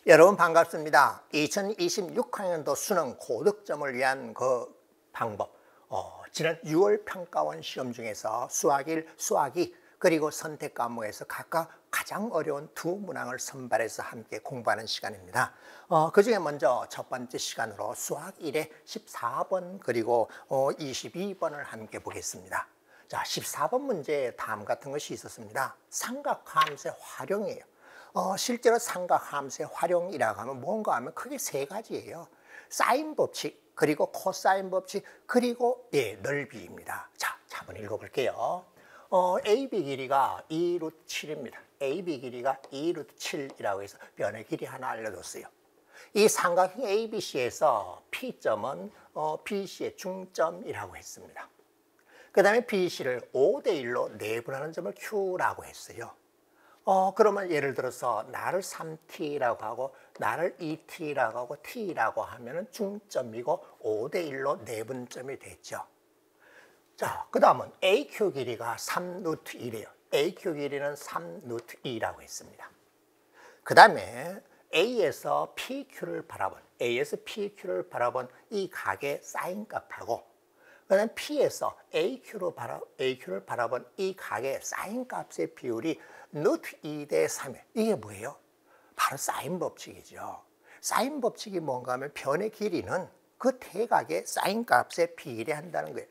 여러분 반갑습니다. 2026학년도 수능 고득점을 위한 그 방법, 지난 6월 평가원 시험 중에서 수학 1, 수학 2 그리고 선택 과목에서 각각 가장 어려운 두 문항을 선발해서 함께 공부하는 시간입니다. 그중에 먼저 첫 번째 시간으로 수학 1의 14번 그리고 22번을 함께 보겠습니다. 자, 14번 문제에 다음 같은 것이 있었습니다. 삼각함수의 활용이에요. 실제로 삼각함수의 활용이라고 하면 뭔가 하면 크게 세 가지예요. 사인 법칙, 그리고 코사인 법칙, 그리고 넓이입니다. 자, 한번 읽어볼게요. AB 길이가 2루트 7입니다. AB 길이가 2루트 7이라고 해서 변의 길이 하나 알려줬어요. 이 삼각형 ABC에서 P점은 BC의 중점이라고 했습니다. 그 다음에 BC를 5대1로 내분하는 점을 Q라고 했어요. 그러면 예를 들어서 나를 3t라고 하고 나를 2t라고 하고 t라고 하면은 중점이고 5대1로 내분점이 됐죠. 자, 그 다음은 AQ 길이가 3루트 1이에요. AQ 길이는 3루트 2라고 했습니다. 그 다음에 A에서 PQ를 바라본 이 각의 사인 값하고 그 다음에 P에서 AQ를 바라본 이 각의 사인 값의 비율이 루트 2대 3이에요. 이게 뭐예요? 바로 사인 법칙이죠. 사인 법칙이 뭔가 하면 변의 길이는 그 대각의 사인 값에 비례한다는 거예요.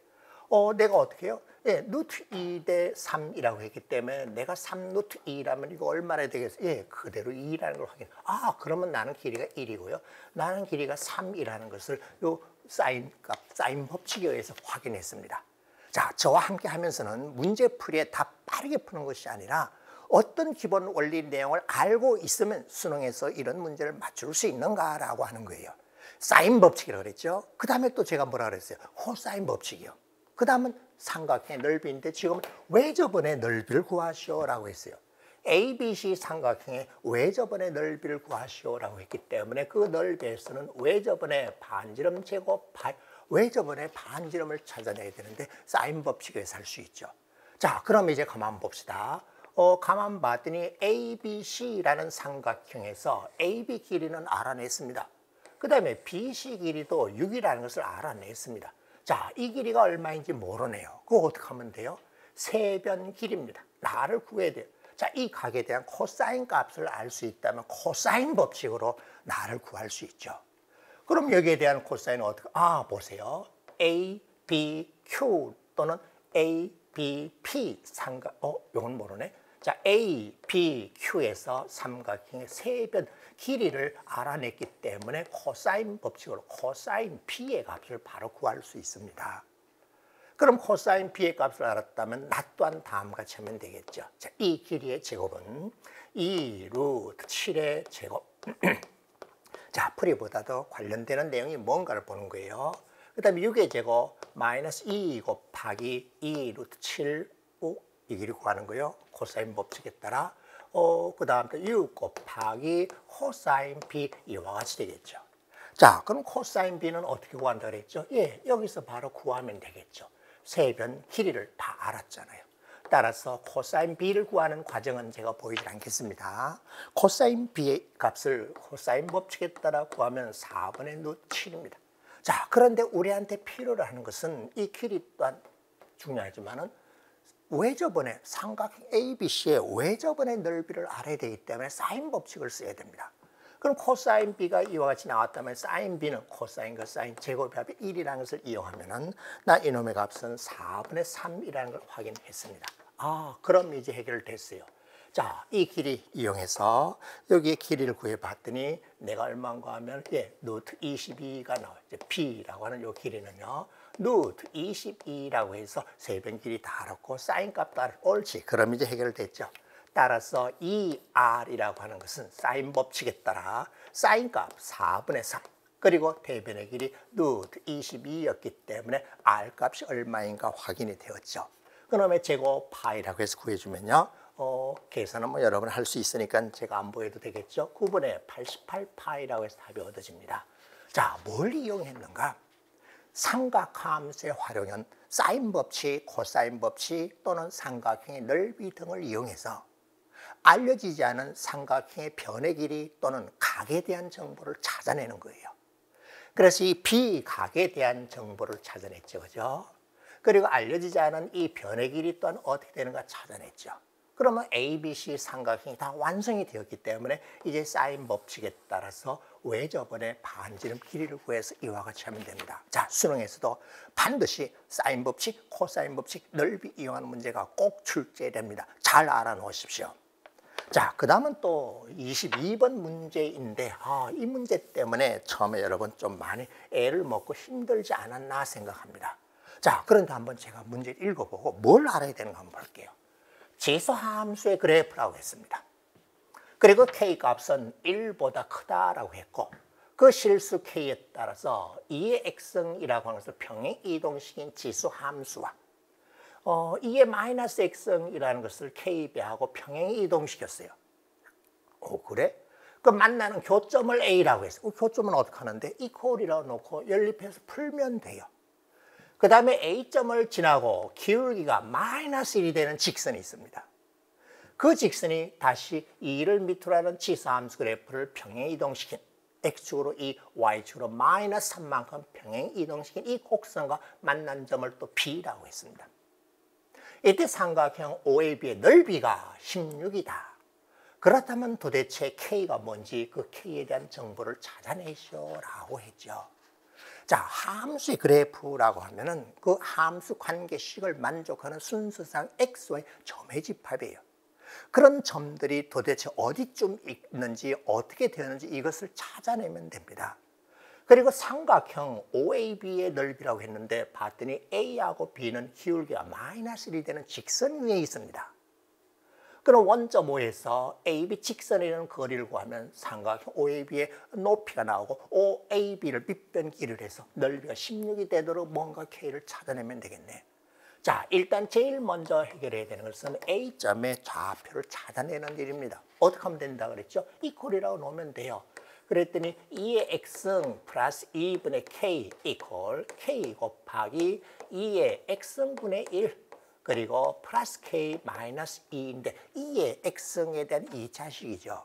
내가 어떻게 해요? 루트 2대 3이라고 했기 때문에 내가 3루트 2라면 이거 얼마나 되겠어요? 그대로 2라는 걸 확인. 그러면 나는 길이가 1이고요. 나는 길이가 3이라는 것을 요 사인 법칙에 의해서 확인했습니다. 자, 저와 함께 하면서는 문제풀이에 다 빠르게 푸는 것이 아니라 어떤 기본 원리 내용을 알고 있으면 수능에서 이런 문제를 맞출 수 있는가라고 하는 거예요. 사인 법칙이라고 그랬죠. 그 다음에 또 제가 뭐라 그랬어요? 코사인 법칙이요. 그 다음은 삼각형의 넓이인데 지금은 외접원의 넓이를 구하시오라고 했어요. ABC 삼각형의 외접원의 넓이를 구하시오라고 했기 때문에 그 넓이에서는 외접원의 반지름 제곱 외접원의 반지름을 찾아내야 되는데 사인 법칙에서 할 수 있죠. 자, 그럼 이제 가만 봅시다. 가만 봤더니 ABC라는 삼각형에서 AB 길이는 알아냈습니다. 그 다음에 BC 길이도 6이라는 것을 알아냈습니다. 자, 이 길이가 얼마인지 모르네요. 그거 어떻게 하면 돼요? 세변 길이입니다. 나를 구해야 돼요. 자, 이 각에 대한 코사인 값을 알 수 있다면 코사인 법칙으로 나를 구할 수 있죠. 그럼 여기에 대한 코사인은 어떻게? 보세요. A, B, Q 또는 A, B, P 삼각. 이건 모르네. 자, A, B, Q에서 삼각형의 세변 길이를 알아냈기 때문에 코사인 법칙으로 코사인 P의 값을 바로 구할 수 있습니다. 그럼 코사인 P의 값을 알았다면 나 또한 다음과 같이 하면 되겠죠. 자, 이 길이의 제곱은 2 루트 7의 제곱. 자, 풀이보다도 관련되는 내용이 뭔가를 보는 거예요. 그 다음에 6의 제곱 마이너스 2 곱하기 2 루트 7, 이 길이 구하는 거예요. 코사인 법칙에 따라. 그 다음 또 6 곱하기 코사인 B 이와 같이 되겠죠. 자, 그럼 코사인 B는 어떻게 구한다 그랬죠? 여기서 바로 구하면 되겠죠. 세변 길이를 다 알았잖아요. 따라서 코사인 B를 구하는 과정은 제가 보이지 않겠습니다. 코사인 B의 값을 코사인 법칙에 따라 구하면 4분의 루트 7입니다. 자, 그런데 우리한테 필요로 하는 것은 이 길이 또한 중요하지만은 외접원의 삼각형 ABC의 외접원의 넓이를 알아야 되기 때문에 사인 법칙을 써야 됩니다. 그럼 코사인 B가 이와 같이 나왔다면 사인 B는 코사인과 사인 제곱의 합이 1이라는 것을 이용하면은 나 이놈의 값은 4분의 3이라는 걸 확인했습니다. 그럼 이제 해결됐어요. 자, 이 길이 이용해서 여기에 길이를 구해봤더니 내가 얼마인가 하면 루트 22가 나와요. B라고 하는 이 길이는요. 루트 22라고 해서 세변 길이 다 알았고 사인 값도 알았고 옳지. 그럼 이제 해결됐죠. 따라서 이 R이라고 하는 것은 사인 법칙에 따라 사인 값 4분의 3 그리고 대변의 길이 루트 22였기 때문에 R 값이 얼마인가 확인이 되었죠. 그놈의 제곱 파이라고 해서 구해주면요. 계산은 뭐 여러분 할 수 있으니까 제가 안 보여도 되겠죠. 9분의 88파이라고 해서 답이 얻어집니다. 자, 뭘 이용했는가? 삼각함수의 활용은 사인 법칙, 코사인 법칙 또는 삼각형의 넓이 등을 이용해서 알려지지 않은 삼각형의 변의 길이 또는 각에 대한 정보를 찾아내는 거예요. 그래서 이 비각에 대한 정보를 찾아냈죠. 그죠? 그리고 알려지지 않은 이 변의 길이 또한 어떻게 되는가 찾아냈죠. 그러면 ABC 삼각형이 다 완성이 되었기 때문에 이제 사인 법칙에 따라서 외접원의 반지름 길이를 구해서 이와 같이 하면 됩니다. 자, 수능에서도 반드시 사인 법칙, 코사인 법칙, 넓이 이용하는 문제가 꼭 출제됩니다. 잘 알아놓으십시오. 자, 그 다음은 또 22번 문제인데 이 문제 때문에 처음에 여러분 좀 많이 애를 먹고 힘들지 않았나 생각합니다. 자, 그런데 한번 제가 문제를 읽어보고 뭘 알아야 되는가 한번 볼게요. 지수함수의 그래프라고 했습니다. 그리고 K 값은 1보다 크다라고 했고 그 실수 K에 따라서 2의 x승이라고 하는 것을 평행 이동시킨 지수함수와 2의 마이너스 x승이라는 것을 K배하고 평행 이동시켰어요. 그래? 그 만나는 교점을 A라고 했어요. 교점은 어떻게 하는데? 이퀄이라고 놓고 연립해서 풀면 돼요. 그 다음에 A점을 지나고 기울기가 마이너스 1이 되는 직선이 있습니다. 그 직선이 다시 2를 밑으로 하는 지수함수 그래프를 평행 이동시킨 X축으로 이 Y축으로 마이너스 3만큼 평행 이동시킨 이 곡선과 만난 점을 또 B라고 했습니다. 이때 삼각형 OAB의 넓이가 16이다. 그렇다면 도대체 K가 뭔지 그 K에 대한 정보를 찾아내시오라고 했죠. 자, 함수의 그래프라고 하면은 그 함수 관계식을 만족하는 순서상 xy 점의 집합이에요. 그런 점들이 도대체 어디쯤 있는지 어떻게 되는지 이것을 찾아내면 됩니다. 그리고 삼각형 OAB의 넓이라고 했는데 봤더니 A하고 B는 기울기가 마이너스 1이 되는 직선 위에 있습니다. 그럼 원점 O에서 AB 직선이라는 거리를 구하면 삼각형 OAB의 높이가 나오고 OAB를 밑변기를 해서 넓이가 16이 되도록 뭔가 K를 찾아내면 되겠네. 자, 일단 제일 먼저 해결해야 되는 것은 A점의 좌표를 찾아내는 일입니다. 어떻게 하면 된다 그랬죠? 이퀄이라고 놓으면 돼요. 그랬더니 2의 x승 플러스 2분의 k 이퀄 k 곱하기 2의 x승분의 1 그리고 플러스 k 마이너스 2인데 2의 x승에 대한 2차식이죠.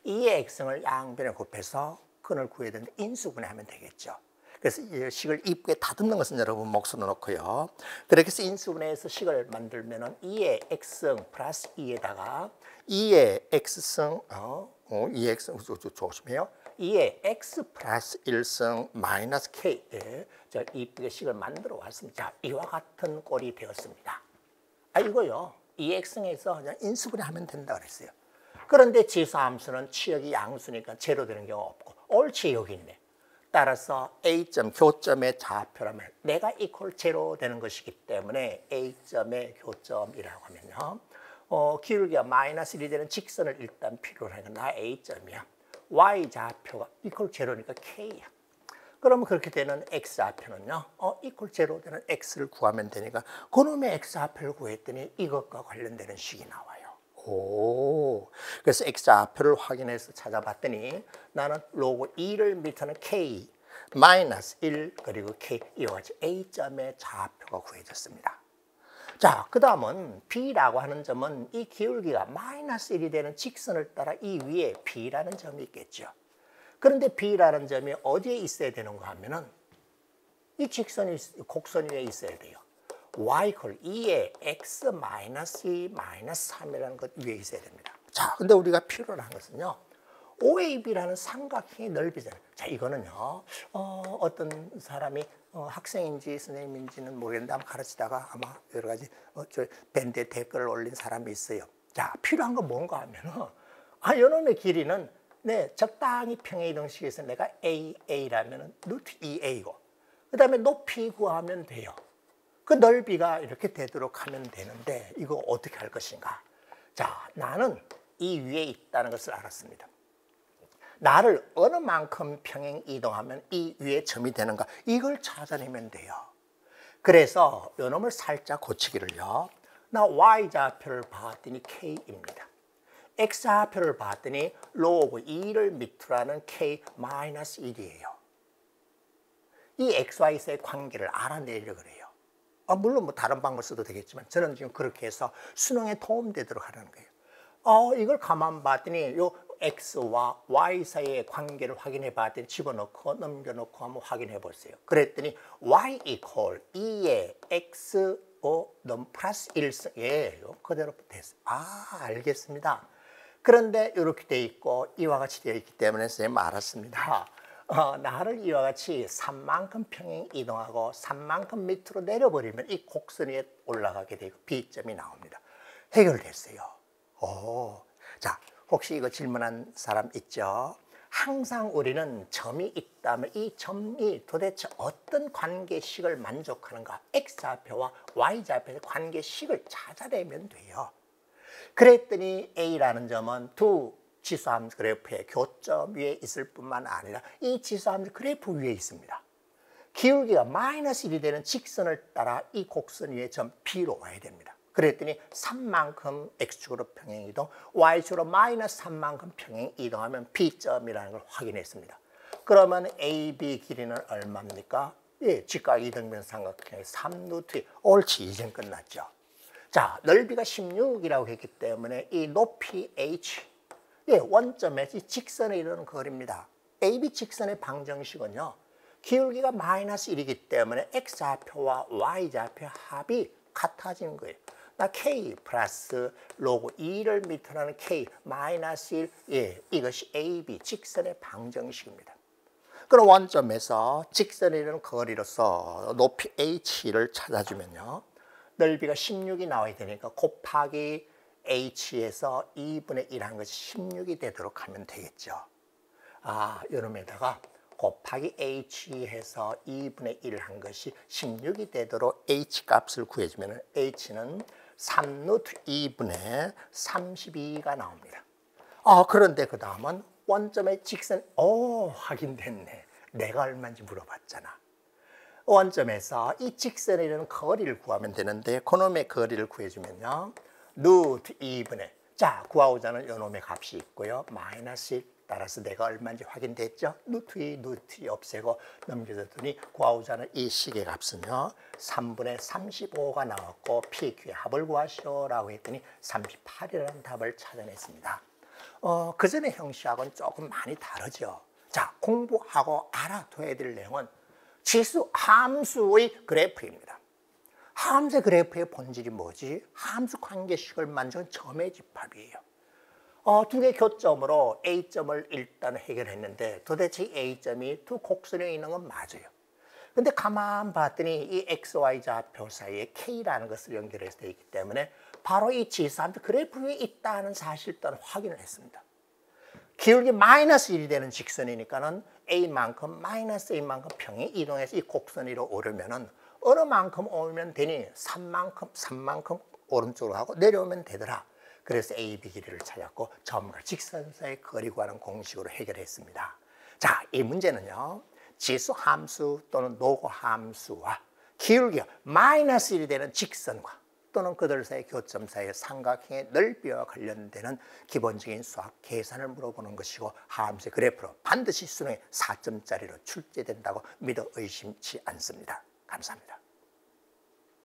2의 x승을 양변에 곱해서 근을 구해야 되는데 인수분해하면 되겠죠. 그래서 이 식을 입구에 다듬는 것은 여러분 목수로 놓고요. 그렇게 해서 인수분해해서 식을 만들면은 2의 x승 플러스 2에다가 2의 x승 2의 x승 조심해요. 2의 x 플러스 1승 마이너스 k 자, 이쁘게 식을 만들어 왔습니다. 자, 이와 같은 꼴이 되었습니다. 이거요. 2x승에서 그냥 인수분해 하면 된다 그랬어요. 그런데 지수함수는 치역이 양수니까 제로 되는 경우가 없고 옳지 여기 있네. 따라서 A점 교점의 좌표라면 내가 이퀄 제로 되는 것이기 때문에 A점의 교점이라고 하면요. 기울기가 마이너스 1이 되는 직선을 일단 필요로 하니까 나 A점이야. Y 좌표가 이퀄 제로니까 K야. 그러면 그렇게 되는 X 좌표는요. 이퀄 제로 되는 X를 구하면 되니까 그놈의 X 좌표를 구했더니 이것과 관련되는 식이 나와요. 그래서 X 좌표를 확인해서 찾아봤더니 나는 로그 2를 밑에는 K 마이너스 1 그리고 K 이와 같이 A점의 좌표가 구해졌습니다. 자, 그 다음은 B라고 하는 점은 이 기울기가 마이너스 1이 되는 직선을 따라 이 위에 B라는 점이 있겠죠. 그런데 B라는 점이 어디에 있어야 되는가 하면은 이 직선이 곡선 위에 있어야 돼요. y 콜 2의 x 마이너스 2 마이너스 3이라는 것 위에 있어야 됩니다. 자, 근데 우리가 필요로 한 것은요. OAB라는 삼각형의 넓이잖아요. 자, 이거는요. 어떤 사람이 학생인지 선생님인지는 모르겠는데 한번 가르치다가 아마 여러 가지 저 밴드에 댓글을 올린 사람이 있어요. 자, 필요한 건 뭔가 하면은 이놈의 길이는 적당히 평행 이동식에서 내가 AA라면은 루트 2A고 그 다음에 높이 구하면 돼요. 그 넓이가 이렇게 되도록 하면 되는데 이거 어떻게 할 것인가? 자, 나는 이 위에 있다는 것을 알았습니다. 나를 어느 만큼 평행 이동하면 이 위에 점이 되는가? 이걸 찾아내면 돼요. 그래서 이놈을 살짝 고치기를요. 나 Y좌표를 봤더니 K입니다. X좌표를 봤더니 로그 2를 밑으로 하는 K-1이에요. 이 XY의 관계를 알아내려고 그래요. 물론 뭐 다른 방법을 써도 되겠지만 저는 지금 그렇게 해서 수능에 도움되도록 하라는 거예요. 이걸 가만 봤더니 요 x와 y 사이의 관계를 확인해 봤더니 집어넣고 넘겨놓고 한번 확인해 보세요. 그랬더니 y equal 2에 x 플러스 1승. 예, 그대로 됐어요. 알겠습니다. 그런데 이렇게 돼 있고 이와 같이 되어 있기 때문에 선생님 알았습니다. 나를 이와 같이 3만큼 평행 이동하고 3만큼 밑으로 내려버리면 이 곡선 위에 올라가게 되고 B점이 나옵니다. 해결됐어요. 자, 혹시 이거 질문한 사람 있죠? 항상 우리는 점이 있다면 이 점이 도대체 어떤 관계식을 만족하는가? X좌표와 Y좌표의 관계식을 찾아내면 돼요. 그랬더니 A라는 점은 두 지수함수 그래프의 교점 위에 있을 뿐만 아니라 이 지수함수 그래프 위에 있습니다. 기울기가 마이너스 1이 되는 직선을 따라 이 곡선 위에 점 B로 와야 됩니다. 그랬더니 3만큼 X축으로 평행이동, Y축으로 마이너스 3만큼 평행 이동하면 B점이라는 걸 확인했습니다. 그러면 AB 길이는 얼마입니까? 예, 직각 이등변 삼각형의 3루트. 옳지, 이젠 끝났죠. 자, 넓이가 16이라고 했기 때문에 이 높이 H, 예, 원점에서 직선에 이르는 거리입니다. AB 직선의 방정식은요, 기울기가 마이너스 1이기 때문에 X좌표와 Y좌표 합이 같아지는 거예요. 나 K 플러스 로그 2를 밑으로는 K 마이너스 1, 예, 이것이 AB 직선의 방정식입니다. 그럼 원점에서 직선에 이르는 거리로서 높이 H를 찾아주면요, 넓이가 16이 나와야 되니까 곱하기 H에서 2분의 1 한 것이 16이 되도록 하면 되겠죠. 이놈에다가 곱하기 H 해서 2분의 1 한 것이 16이 되도록 H 값을 구해주면 H는 3루트 2분의 32가 나옵니다. 그런데 그 다음은 원점의 직선, 확인됐네. 내가 얼마인지 물어봤잖아. 원점에서 이 직선에 이르는 거리를 구하면 되는데 그놈의 거리를 구해주면요, 루트 2분의, 자, 구하고자 하는 요놈의 값이 있고요, 마이너스 1, 따라서 내가 얼마인지 확인됐죠? 루트 2 없애고 넘겨줬더니 구하고자 하는 이 식의 값은요, 3분의 35가 나왔고 PQ의 합을 구하시오라고 했더니 38이라는 답을 찾아냈습니다. 그 전의 형식하고는 조금 많이 다르죠. 자, 공부하고 알아둬야 될 내용은 지수 함수의 그래프입니다. 함수의 그래프의 본질이 뭐지? 함수 관계식을 만드는 점의 집합이에요. 두 개 교점으로 A점을 일단 해결했는데 도대체 A점이 두 곡선에 있는 건 맞아요. 근데 가만 봤더니 이 XY 좌표 사이에 K라는 것을 연결해서 되어 있기 때문에 바로 이 지수함수 그래프 위에 있다는 사실을 일단 확인을 했습니다. 기울기 마이너스 1이 되는 직선이니까는 A만큼 마이너스 A만큼 평행 이동해서 이 곡선 위로 오르면은 어느 만큼 오면 되니 3만큼 오른쪽으로 하고 내려오면 되더라. 그래서 AB 길이를 찾았고 점과 직선 사이의 거리 구하는 공식으로 해결했습니다. 자, 이 문제는요, 지수 함수 또는 노고 함수와 기울기가 마이너스 1이 되는 직선과 또는 그들 사이의 교점 사이의 삼각형의 넓이와 관련되는 기본적인 수학 계산을 물어보는 것이고 함수의 그래프로 반드시 수능에 4점짜리로 출제된다고 믿어 의심치 않습니다. 감사합니다.